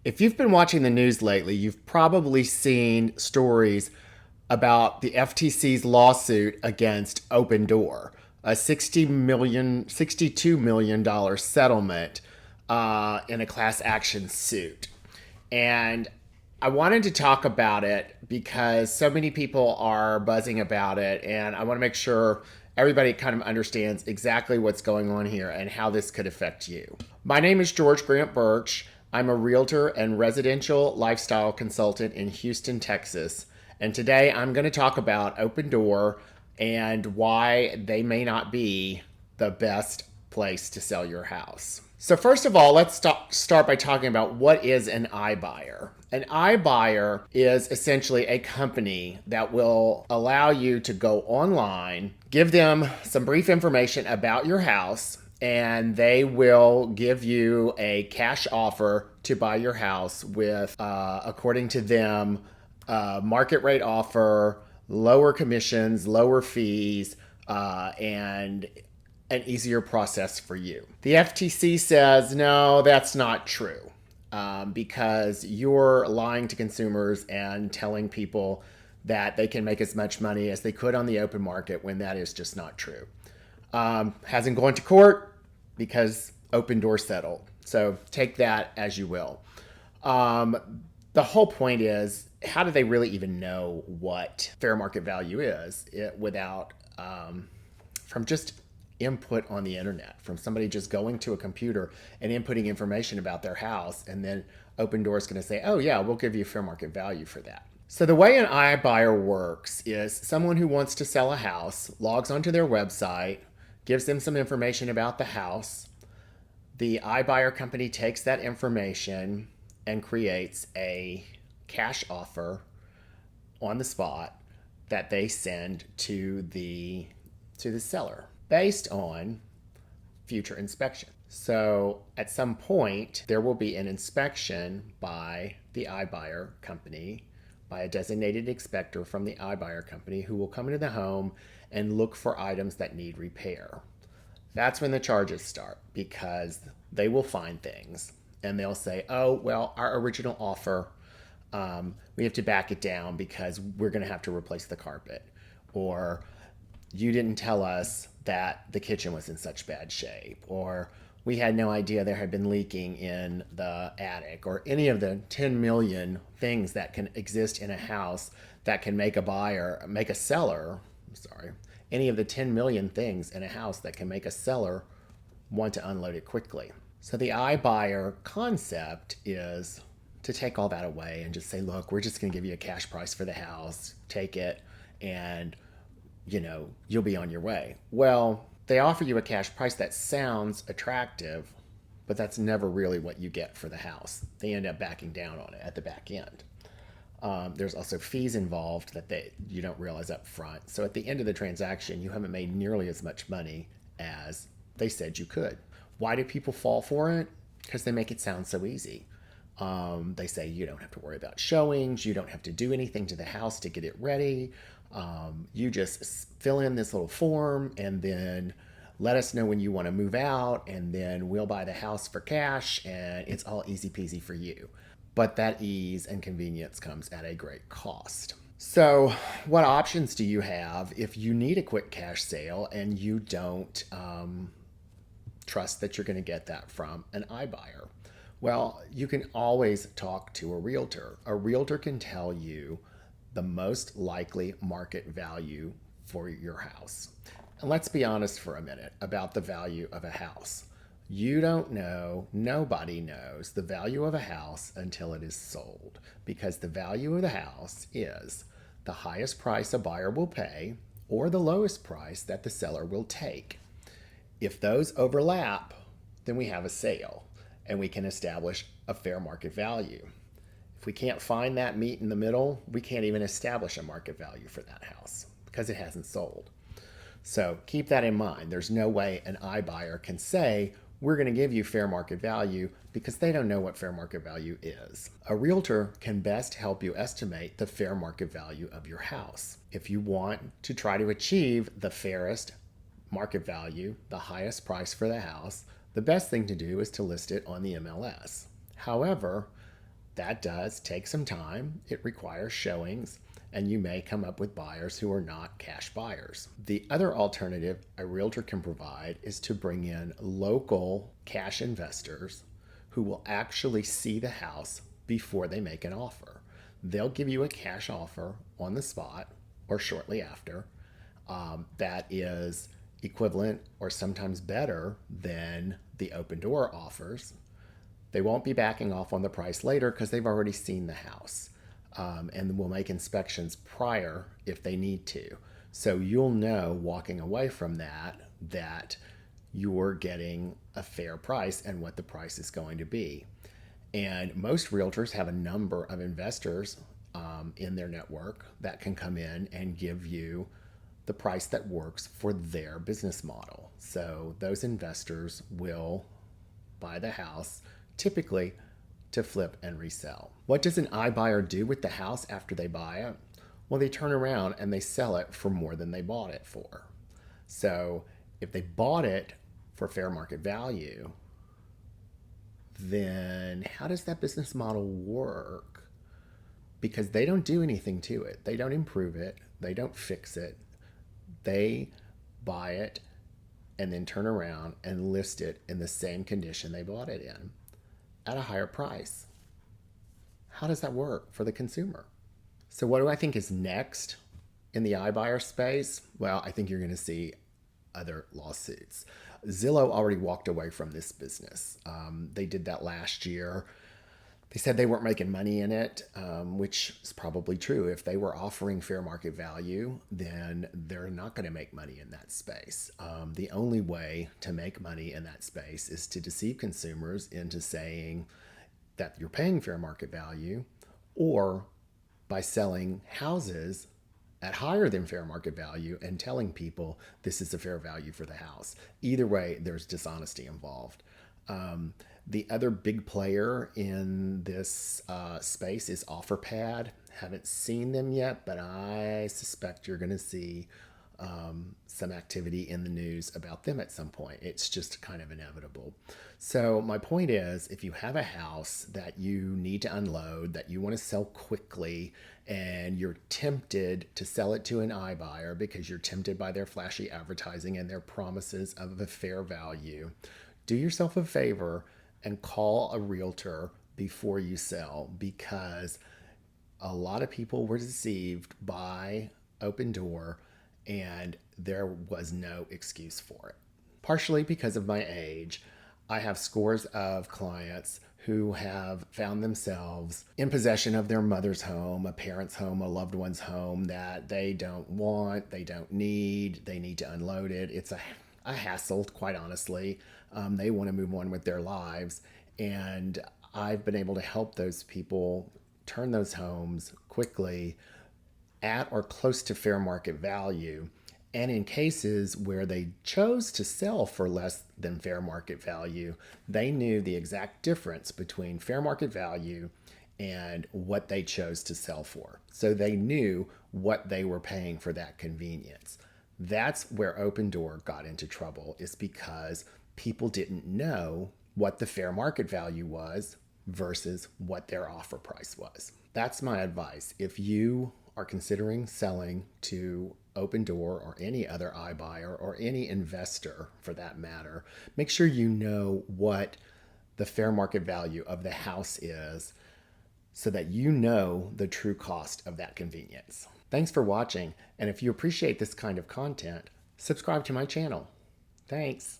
If you've been watching the news lately, you've probably seen stories about the FTC's lawsuit against Opendoor, a $62 million settlement in a class action suit. And I wanted to talk about it because so many people are buzzing about it, and I want to make sure everybody kind of understands exactly what's going on here and how this could affect you. My name is George Grant Burch. I'm a realtor and residential lifestyle consultant in Houston, Texas. And today I'm going to talk about Opendoor and why they may not be the best place to sell your house. So first of all, let's start by talking about what is an iBuyer. An iBuyer is essentially a company that will allow you to go online, give them some brief information about your house, and they will give you a cash offer to buy your house with, according to them, market rate offer, lower commissions, lower fees, and an easier process for you. The FTC says, no, that's not true, because you're lying to consumers and telling people that they can make as much money as they could on the open market when that is just not true. Hasn't gone to court because Opendoor settled. So take that as you will. The whole point is, how do they really even know what fair market value is without from just input on the internet, from somebody just going to a computer and inputting information about their house, and then Opendoor is going to say, oh yeah, we'll give you fair market value for that. So the way an iBuyer works is someone who wants to sell a house logs onto their website, gives them some information about the house. The iBuyer company takes that information and creates a cash offer on the spot that they send to the seller based on future inspection. So at some point, there will be an inspection by the iBuyer company, by a designated inspector from the iBuyer company, who will come into the home and look for items that need repair. That's when the charges start, because they will find things and they'll say, oh, well, our original offer, we have to back it down because we're going to have to replace the carpet. Or you didn't tell us that the kitchen was in such bad shape. Or we had no idea there had been leaking in the attic. Or any of the 10 million things that can exist in a house that can make a seller, any of the 10 million things in a house that can make a seller want to unload it quickly. So the iBuyer concept is to take all that away and just say, look, we're just going to give you a cash price for the house, take it, and you'll be on your way. Well, they offer you a cash price that sounds attractive, but that's never really what you get for the house. They end up backing down on it at the back end. There's also fees involved that you don't realize up front. So at the end of the transaction, you haven't made nearly as much money as they said you could. Why do people fall for it? Because they make it sound so easy. They say you don't have to worry about showings. You don't have to do anything to the house to get it ready. You just fill in this little form and then let us know when you want to move out, and then we'll buy the house for cash, and it's all easy peasy for you. But that ease and convenience comes at a great cost. So what options do you have if you need a quick cash sale and you don't trust that you're going to get that from an iBuyer? Well, you can always talk to a realtor. A realtor can tell you the most likely market value for your house. And let's be honest for a minute about the value of a house. You don't know, nobody knows the value of a house until it is sold, because the value of the house is the highest price a buyer will pay or the lowest price that the seller will take. If those overlap, then we have a sale and we can establish a fair market value. If we can't find that meet in the middle, we can't even establish a market value for that house because it hasn't sold. So keep that in mind. There's no way an iBuyer can say, we're going to give you fair market value, because they don't know what fair market value is. A realtor can best help you estimate the fair market value of your house. If you want to try to achieve the fairest market value, the highest price for the house, the best thing to do is to list it on the MLS. However, That does take some time. It requires showings, and you may come up with buyers who are not cash buyers. The other alternative a realtor can provide is to bring in local cash investors who will actually see the house before they make an offer. They'll give you a cash offer on the spot or shortly after that is equivalent or sometimes better than the Opendoor offers. They won't be backing off on the price later because they've already seen the house, and will make inspections prior if they need to. So you'll know walking away from that you're getting a fair price and what the price is going to be. And most realtors have a number of investors in their network that can come in and give you the price that works for their business model. So those investors will buy the house typically to flip and resell. What does an iBuyer do with the house after they buy it? Well, they turn around and they sell it for more than they bought it for. So if they bought it for fair market value, then how does that business model work? Because they don't do anything to it. They don't improve it. They don't fix it. They buy it and then turn around and list it in the same condition they bought it in at a higher price. How does that work for the consumer? So what do I think is next in the iBuyer space? Well, I think you're going to see other lawsuits. Zillow already walked away from this business. They did that last year. They said they weren't making money in it, which is probably true. If they were offering fair market value, then they're not going to make money in that space. The only way to make money in that space is to deceive consumers into saying that you're paying fair market value, or by selling houses at higher than fair market value and telling people this is a fair value for the house. Either way, there's dishonesty involved. The other big player in this space is OfferPad. Haven't seen them yet, but I suspect you're going to see some activity in the news about them at some point. It's just kind of inevitable. So my point is, if you have a house that you need to unload, that you want to sell quickly, and you're tempted to sell it to an iBuyer because you're tempted by their flashy advertising and their promises of a fair value, do yourself a favor and call a realtor before you sell, because a lot of people were deceived by Opendoor and there was no excuse for it. Partially because of my age, I have scores of clients who have found themselves in possession of their mother's home, a parent's home, a loved one's home that they don't want, they don't need, they need to unload it. It's a hassle, quite honestly. They want to move on with their lives. And I've been able to help those people turn those homes quickly at or close to fair market value. And in cases where they chose to sell for less than fair market value, they knew the exact difference between fair market value and what they chose to sell for. So they knew what they were paying for that convenience. That's where Opendoor got into trouble, is because people didn't know what the fair market value was versus what their offer price was. That's my advice. If you are considering selling to Opendoor or any other iBuyer or any investor for that matter, make sure you know what the fair market value of the house is so that you know the true cost of that convenience. Thanks for watching, and if you appreciate this kind of content, subscribe to my channel. Thanks.